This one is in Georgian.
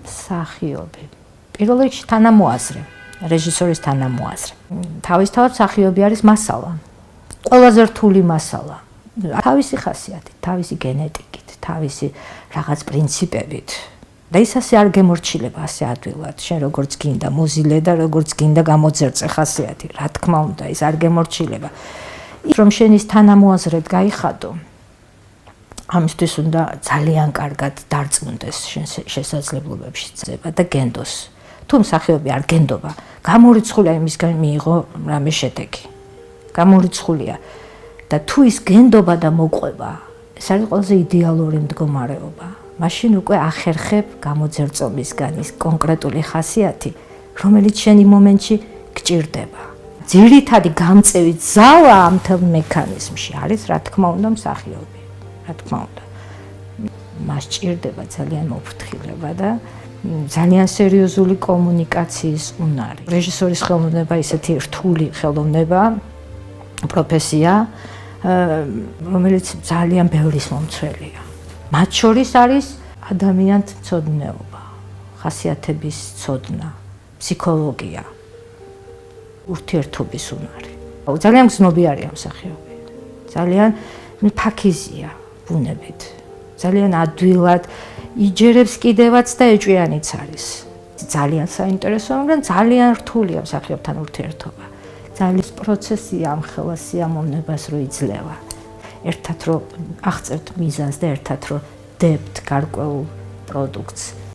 მსახიობი. პირველ რიგში თანამოაზრე, რეჟისორის თანამოაზრე. თავისთავად მსახიობი არის მასალა. ყველაზე რთული მასალა. თავისი ხასიათით, თავისი გენეტიკით, თავისი რაღაც პრინციპებით. და ის ასე არ გემორჩილება ასე ადვილად. შენ როგორც გინდა მოზილე და როგორც გინდა გამოძერწე ხასიათი, რა თქმა უნდა, ის არ გემორჩილება. რომ შენ ის თანამოაზრედ გაიხადო, ამისთვის უნდა ძალიან კარგად დარწმუნდეს შენ შესაძლებლობებში წება და გენდოს. თუ მსახიობი არ გენდობა, გამორიცხულია იმისგან მიიღო რამე შედეგი. გამორიცხულია და თუ ის გენდობა და მოყვება, ეს არის ყველაზე იდეალური მდგომარეობა. მაშინ უკვე ახერხებ გამოძერწომისგან ის კონკრეტული ხასიათი, რომელიც შენი მომენტში გჭირდება. ძირითადი გამწევი ძალა ამ თელ მექანიზმში არის, რა თქმა უნდა, მსახიობი. რა თქმა უნდა. მას ჭირდება ძალიან მოფრთხილება და ძალიან სერიოზული კომუნიკაციის უნარი. რეჟისორის ხელოვნება ისეთი რთული ხელოვნება, პროფესია, რომელიც ძალიან ბევრის მომცველია. მათ შორის არის ადამიანთა ცოდნეობა, ხასიათების ცოდნა, ფსიქოლოგია, ურთიერთობის უნარი. ძალიან გრძნობიარია მსახიობი. ძალიან ფაქიზია ბუნებით. ძალიან ადვილად იჯერებს კიდევაც და ეჭვიანიც არის. ძალიან საინტერესოა, მაგრამ ძალიან რთულია მსახიობთან ურთიერთობა. ძალიან პროცესია ამ ხელა სიამოვნებას რო იძლევა. ერთად რო აღწევთ მიზანს და ერთად რო დებთ გარკვეულ პროდუქტს.